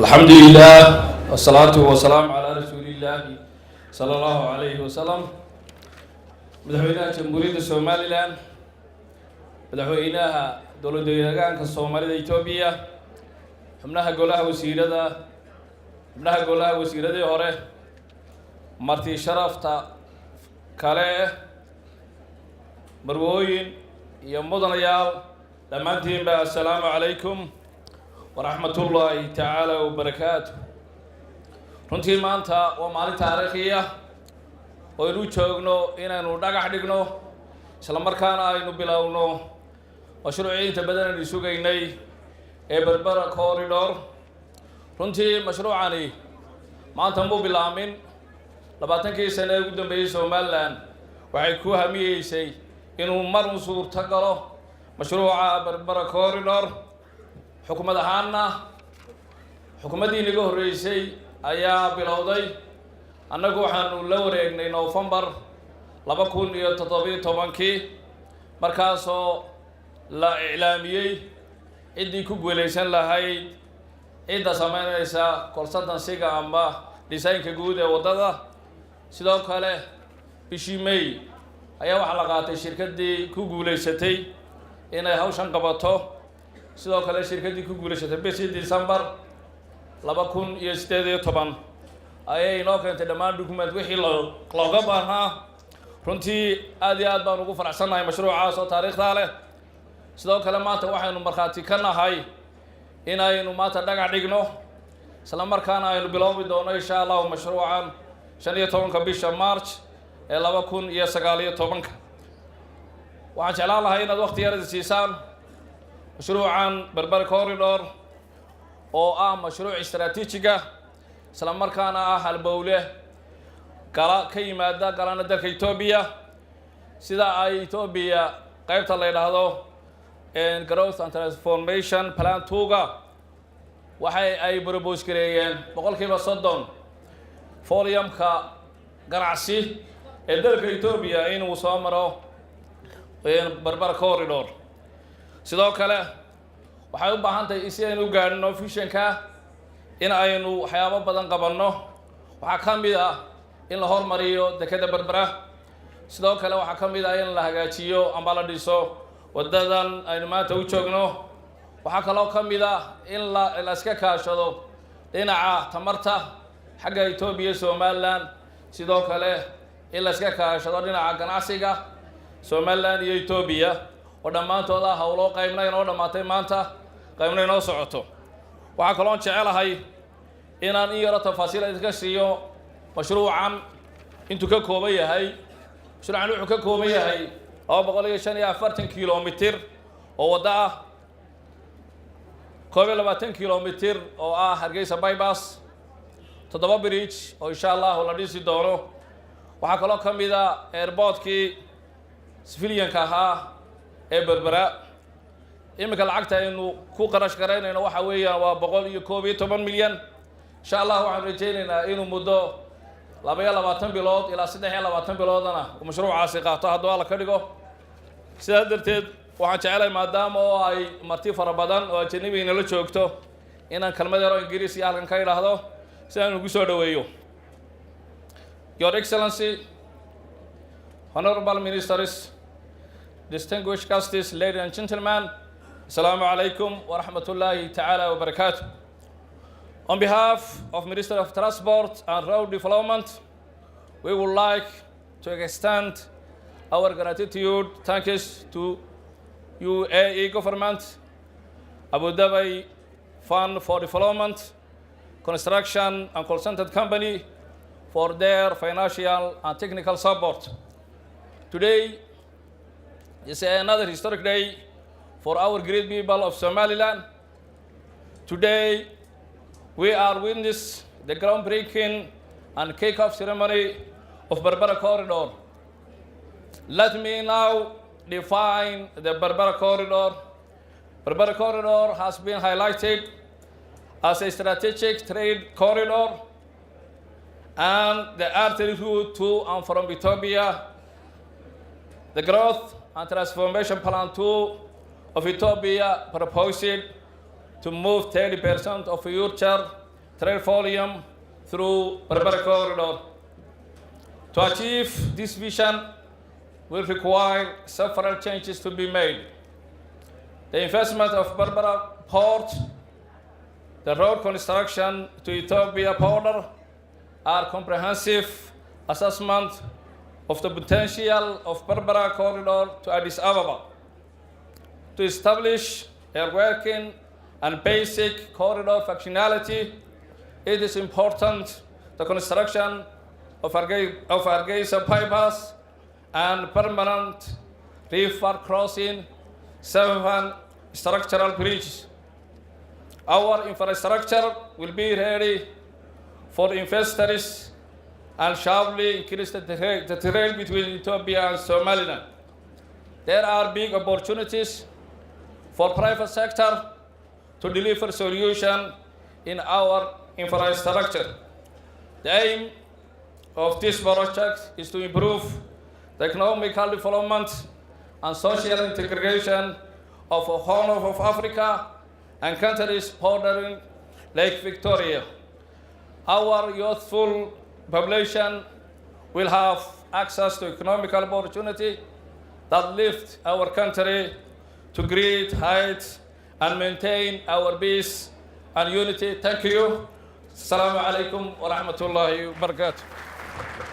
الحمد لله والصلاة والسلام على رسول الله صلى الله عليه وسلم. مدحوينها جمهورية الصوماليلاند، مدحوينها دولة deegaanka Soomaalida Itoobiya, xubnaha golaha wasiiradii hore, marti sharafta kale, marwooyin iyo mudanayaal dhammaantiinba assalaamu calaykum waraxmatullaahi tacaala wabarakaatu. runtii maanta waa maalin taariikhi ah oo aynu joogno inaynu dhagax dhigno isla markaana aynu bilowno mashruuciinta badan aynu sugaynay ee Berbera Corridor. runtii mashruucani maanta muu bilaamin 20 sano ee ugu dambeeyay Somaliland waxay ku hamiyeysay inuu mar suurta galo mashruuca Berbera Corridor. xukuumad ahaanna xukuumadii inaga horeysay ayaa bilowday, annagu waxaanu la wareegnay November 2017 markaasoo la iclaamiyey ciddii ku guuleysan lahayd cidda sameynaysa consultancy-ga ama design-ka guud ee waddada. sidoo kale bishii May ayaa waxaa la qaatay shirkaddii ku guuleysatay inay hawshan qabato. sidoo kale shirkaddii ku guuleysatay bishii December 2018 ayay inoo keentay dhammaan document wixii looga baahnaa. runtii aad iyo aad baan ugu faraxsanahay mashruucaas oo taariikhda leh. sidoo kale maanta waxaynu markhaati ka nahay inaynu maanta dhagax dhigno isla markaana aynu bilowbi doono insha Allah mashruucan 15 bisha March ee 2019. waxaan jeclaan lahaa inaad waqti yar siisaan mashruucan Berbera Corridor oo ah mashruuc istaraatiiji ah isla markaana ah halbowle kala ka yimaada galana dalka Itoobiya, sida ay Itoobiya qaybta la yiraahdo Growth and Transformation Plan 2ga waxay ay propose gareeyeen 30% volume-ka ganacsi ee dalka Itoobiya inuu soo maro Berbera Corridor. sidoo kale waxay u baahan tahay si aynu gaarno vision-ka in aynu waxyaabo badan qabanno. waxaa ka mid ah in la hormariyo dekada Berbera. sidoo kale waxaa ka mid ah in la hagaajiyo ama la dhiso wadadan aynu maanta u joogno. waxaa kaloo ka mid ah in la iska kaashado dhinaca tamarta xagga Itoobiya Somaliland. sidoo kale in la iska kaashado dhinaca ganacsiga Somaliland iyo Itoobiya oo dhammaantood ah hawlo qaybna inoo dhamaatay maanta qaybna inoo socoto. waxaa kaloo jecelahay inaan yaro tafaasiil idinka siiyo mashruucan intuu ka kooban yahay. mashruucan wuxuu ka kooban yahay 245 kilomitir oo wadda ah, 22 kilomitir oo ah Hargeysa bypass, 7 bridge oo insha Allah la dhisi doono. waxaa kaloo ka mid ah airport-kii civilian-ka ahaa ee Berbera. imika lacagta aynu ku qarash gareynayno waxa weeyaan waa 111 milyan. insha Allah waxaan rajaynaynaa inuu muddo 22 bilood ilaa 23 biloodana mashruucaasi qaato haddii alla ka dhigo. sidaa darteed waxaan jecelahay maadaama oo ay marti fara badan oo ajnabi inala joogto inaan kalmad yar oo Ingiriisi halkan ka idhaahdo si aan ugu soo dhaweeyo. Your Excellency, Honorable Ministers, distinguished guests, ladies and gentlemen, Assalamu alaikum wa rahmatullahi ta'ala wa barakatuh. On behalf of Minister of Transport and Road Development, we would like to extend our gratitude, thanks to UAE government, Abu Dhabi Fund for Development, Construction and Consultant Company for their financial and technical support. Today is another historic day for our great people of Somaliland. Today, we are witness the groundbreaking and kick-off ceremony of Berbera Corridor. Let me now define the Berbera Corridor. Berbera Corridor has been highlighted as a strategic trade corridor and the artery route to and from Ethiopia. The Growth and Transformation Plan 2 of Ethiopia proposed to move 30% of future trade volume through Berbera corridor. To achieve this vision will require several changes to be made. The investment of Berbera port, the road construction to Ethiopia border, are comprehensive assessment of the potential of Berbera corridor to Addis Ababa. To establish a working and basic corridor functionality, it is important the construction of Hargeisa bypass and permanent river crossing, 7 structural bridges. Our infrastructure will be ready for investors and sharply increase the trade between Ethiopia and Somaliland. There are big opportunities for private sector to deliver solutions in our infrastructure. The aim of this project is to improve the economical development and social integration of the Horn of Africa and countries bordering Lake Victoria. Our youthful population will have access to economical opportunity that lift our country to great heights and maintain our peace and unity. Thank you. Assalamu alaikum wa rahmatullahi wa barakatuh.